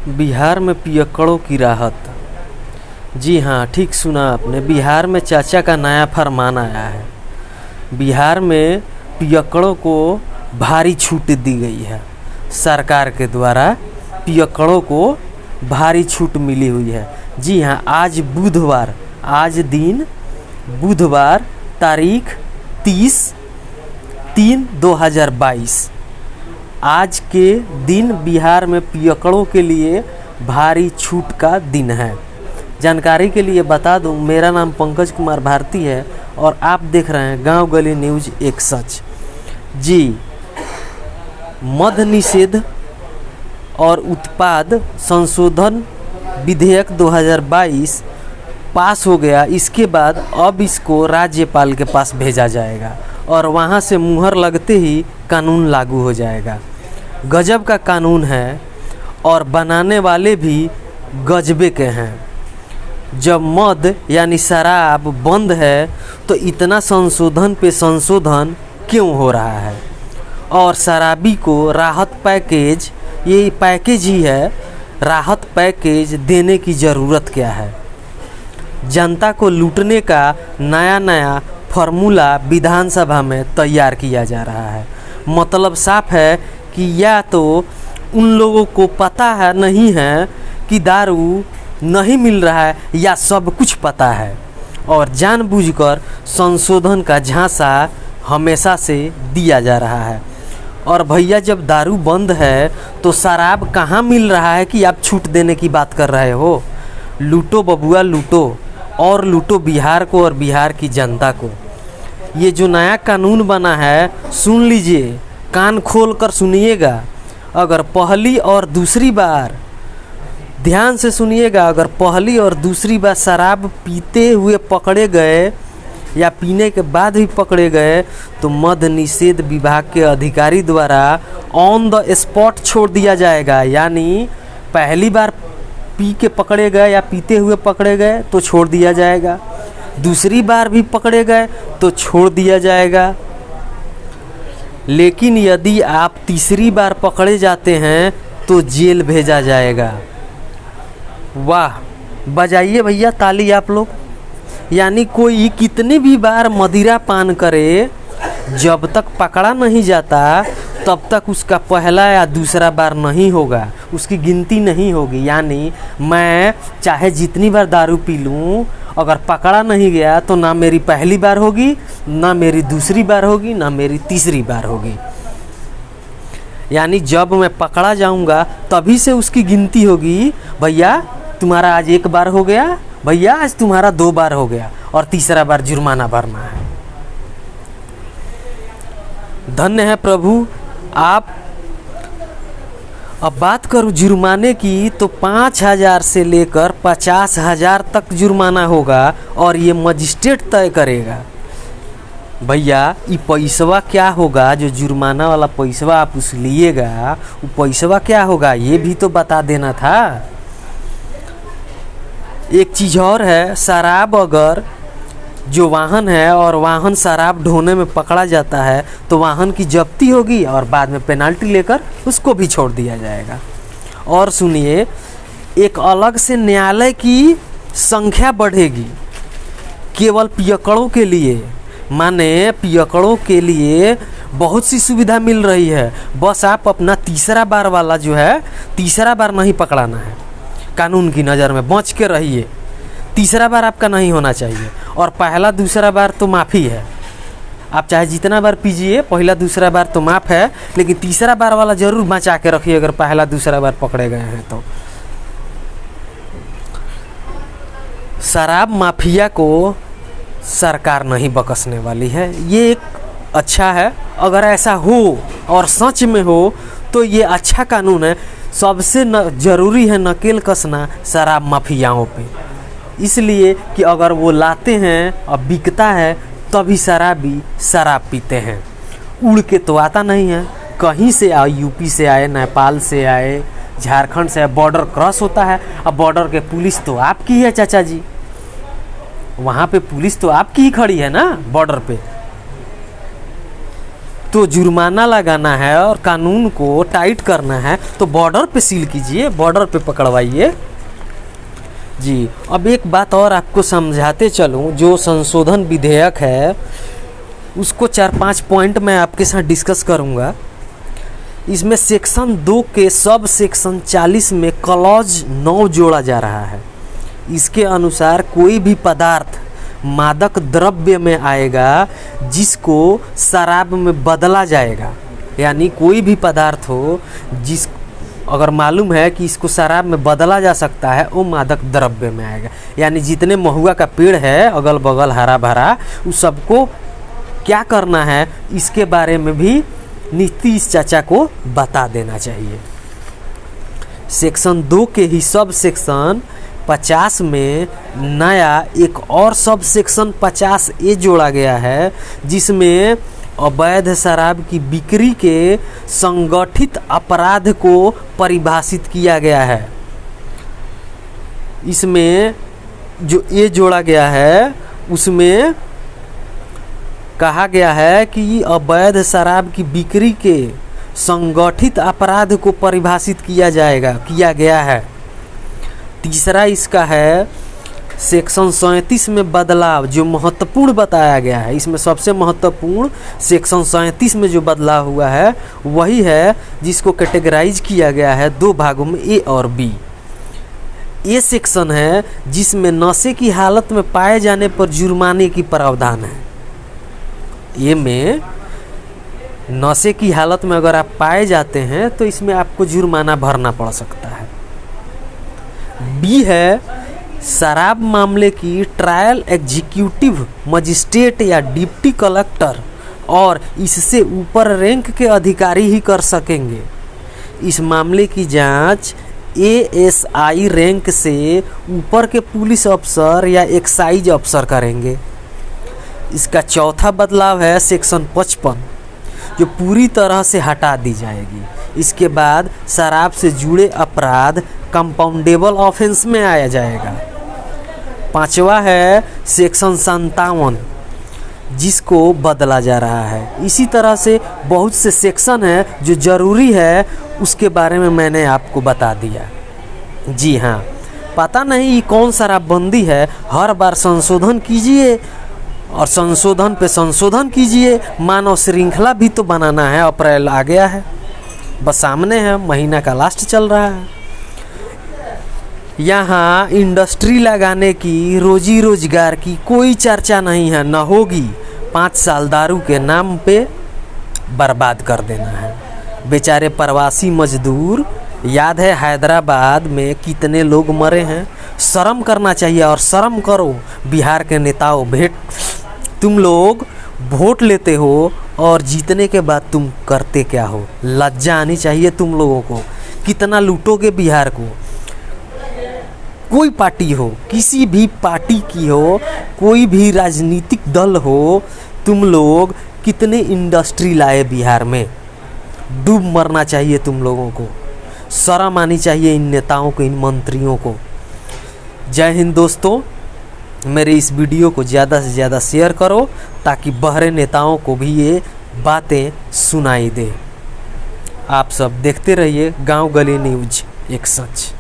बिहार में पियक्कड़ों की राहत। जी हाँ, ठीक सुना आपने। बिहार में चाचा का नया फरमान आया है। बिहार में पियक्कड़ों को भारी छूट दी गई है। सरकार के द्वारा पियक्कड़ों को भारी छूट मिली हुई है। जी हाँ, आज दिन बुधवार तारीख 30/3/2022 आज के दिन बिहार में पियक्कड़ों के लिए भारी छूट का दिन है। जानकारी के लिए बता दूं, मेरा नाम पंकज कुमार भारती है और आप देख रहे हैं गांव गली न्यूज़ एक सच। जी, मद निषेध और उत्पाद संशोधन विधेयक 2022 पास हो गया। इसके बाद अब इसको राज्यपाल के पास भेजा जाएगा और वहां से मुहर लगते ही कानून लागू हो जाएगा। गजब का कानून है और बनाने वाले भी गजबे के हैं। जब मद यानी शराब बंद है तो इतना संशोधन पे संशोधन क्यों हो रहा है? और शराबी को राहत पैकेज, ये पैकेज ही है, राहत पैकेज देने की ज़रूरत क्या है? जनता को लूटने का नया फार्मूला विधानसभा में तैयार किया जा रहा है। मतलब साफ है कि या तो उन लोगों को पता है नहीं है कि दारू नहीं मिल रहा है, या सब कुछ पता है और जानबूझकर संशोधन का झांसा हमेशा से दिया जा रहा है। और भैया, जब दारू बंद है तो शराब कहाँ मिल रहा है कि आप छूट देने की बात कर रहे हो? लूटो बबुआ लूटो, और लूटो बिहार को और बिहार की जनता को। ये जो नया कानून बना है, सुन लीजिए, कान खोल कर सुनिएगा। अगर पहली और दूसरी बार, ध्यान से सुनिएगा, अगर पहली और दूसरी बार शराब पीते हुए पकड़े गए या पीने के बाद भी पकड़े गए तो मद निषेध विभाग के अधिकारी द्वारा ऑन द स्पॉट छोड़ दिया जाएगा। यानी पहली बार पी के पकड़े गए या पीते हुए पकड़े गए तो छोड़ दिया जाएगा, दूसरी बार भी पकड़े गए तो छोड़ दिया जाएगा। लेकिन यदि आप तीसरी बार पकड़े जाते हैं तो जेल भेजा जाएगा। वाह, बजाइए भैया ताली आप लोग। यानी कोई कितनी भी बार मदिरा पान करे, जब तक पकड़ा नहीं जाता तब तक उसका पहला या दूसरा बार नहीं होगा, उसकी गिनती नहीं होगी। यानी मैं चाहे जितनी बार दारू पी लूँ, अगर पकड़ा नहीं गया तो ना मेरी पहली बार होगी, ना मेरी दूसरी बार होगी, ना मेरी तीसरी बार होगी। यानी जब मैं पकड़ा जाऊंगा तभी से उसकी गिनती होगी। भैया तुम्हारा आज एक बार हो गया, भैया आज तुम्हारा 2 बार हो गया, और तीसरा बार जुर्माना भरना है। धन्य है प्रभु आप। अब बात करूं जुर्माने की तो 5,000 से लेकर 50,000 तक जुर्माना होगा और ये मजिस्ट्रेट तय करेगा। भैया, ये पैसवा क्या होगा? जो जुर्माना वाला पैसवा आप उस लिएगा, वो पैसवा क्या होगा ये भी तो बता देना था। एक चीज़ और है, शराब अगर जो वाहन है और वाहन शराब ढोने में पकड़ा जाता है तो वाहन की जब्ती होगी और बाद में पेनाल्टी लेकर उसको भी छोड़ दिया जाएगा। और सुनिए, एक अलग से न्यायालय की संख्या बढ़ेगी केवल पियक्कड़ों के लिए। माने पियक्कड़ों के लिए बहुत सी सुविधा मिल रही है। बस आप अपना तीसरा बार वाला जो है, तीसरा बार नहीं पकड़ाना है। कानून की नज़र में बच के रहिए, तीसरा बार आपका नहीं होना चाहिए। और पहला दूसरा बार तो माफ़ी है, आप चाहे जितना बार पीजिए, पहला दूसरा बार तो माफ़ है, लेकिन तीसरा बार वाला ज़रूर बचा के रखिए अगर पहला दूसरा बार पकड़े गए हैं तो। शराब माफिया को सरकार नहीं बख्शने वाली है। ये एक अच्छा है, अगर ऐसा हो और सच में हो तो ये अच्छा कानून है। सबसे ज़रूरी है नकेल कसना शराब माफियाओं पे, इसलिए कि अगर वो लाते हैं और बिकता है तभी शराबी शराब पीते हैं। उड़ के तो आता नहीं है, कहीं से आए, यूपी से आए, नेपाल से आए, झारखंड से आए, बॉर्डर क्रॉस होता है। अब बॉर्डर के पुलिस तो आपकी है चाचा जी, वहाँ पे पुलिस तो आपकी ही खड़ी है ना बॉर्डर पे। तो जुर्माना लगाना है और कानून को टाइट करना है तो बॉर्डर पे सील कीजिए, बॉर्डर पे पकड़वाइए जी। अब एक बात और आपको समझाते चलूँ, जो संशोधन विधेयक है उसको 4-5 पॉइंट मैं आपके साथ डिस्कस करूँगा। इसमें सेक्शन 2 के सब सेक्शन 40 में क्लॉज 9 जोड़ा जा रहा है। इसके अनुसार कोई भी पदार्थ मादक द्रव्य में आएगा जिसको शराब में बदला जाएगा, यानी कोई भी पदार्थ हो जिस अगर मालूम है कि इसको शराब में बदला जा सकता है वो मादक द्रव्य में आएगा। यानी जितने महुआ का पेड़ है अगल बगल हरा भरा, उस सबको क्या करना है इसके बारे में भी नीतीश चाचा को बता देना चाहिए। सेक्शन 2 के ही सब सेक्शन 50 में नया एक और सब सेक्शन 50A जोड़ा गया है, जिसमें अवैध शराब की बिक्री के संगठित अपराध को परिभाषित किया गया है। इसमें जो ये जोड़ा गया है उसमें कहा गया है कि अवैध शराब की बिक्री के संगठित अपराध को परिभाषित किया गया है। तीसरा इसका है सेक्शन 37 में बदलाव, जो महत्वपूर्ण बताया गया है। इसमें सबसे महत्वपूर्ण सेक्शन 37 में जो बदलाव हुआ है वही है जिसको कैटेगराइज किया गया है 2 भागों में, ए और बी। ये सेक्शन है जिसमें नशे की हालत में पाए जाने पर जुर्माने की प्रावधान है। ये में नशे की हालत में अगर आप पाए जाते हैं तो इसमें आपको जुर्माना भरना पड़ सकता है। बी है शराब मामले की ट्रायल एग्जीक्यूटिव मजिस्ट्रेट या डिप्टी कलेक्टर और इससे ऊपर रैंक के अधिकारी ही कर सकेंगे। इस मामले की जांच ASI रैंक से ऊपर के पुलिस अफसर या एक्साइज अफसर करेंगे। इसका चौथा बदलाव है सेक्शन 55, जो पूरी तरह से हटा दी जाएगी। इसके बाद शराब से जुड़े अपराध कंपाउंडेबल ऑफेंस में आया जाएगा। पांचवा है सेक्शन 57, जिसको बदला जा रहा है। इसी तरह से बहुत से सेक्शन है जो ज़रूरी है, उसके बारे में मैंने आपको बता दिया। जी हाँ, पता नहीं कौन शराबबंदी है, हर बार संशोधन कीजिए और संशोधन पे संशोधन कीजिए। मानव श्रृंखला भी तो बनाना है, अप्रैल आ गया है, बस सामने है, महीना का लास्ट चल रहा है। यहाँ इंडस्ट्री लगाने की, रोजी रोजगार की कोई चर्चा नहीं है, न होगी। 5 साल दारू के नाम पे बर्बाद कर देना है। बेचारे प्रवासी मजदूर, याद है हैदराबाद में कितने लोग मरे हैं। शर्म करना चाहिए और शर्म करो बिहार के नेताओं। तुम लोग वोट लेते हो और जीतने के बाद तुम करते क्या हो? लज्जा आनी चाहिए तुम लोगों को। कितना लूटोगे बिहार को। कोई पार्टी हो, किसी भी पार्टी की हो, कोई भी राजनीतिक दल हो, तुम लोग कितने इंडस्ट्री लाए बिहार में। डूब मरना चाहिए तुम लोगों को। शर्म आनी चाहिए इन नेताओं को, इन मंत्रियों को। जय हिंद दोस्तों। मेरे इस वीडियो को ज़्यादा से ज़्यादा शेयर करो ताकि बहरे नेताओं को भी ये बातें सुनाई दे। आप सब देखते रहिए गांव गली न्यूज, एक सच।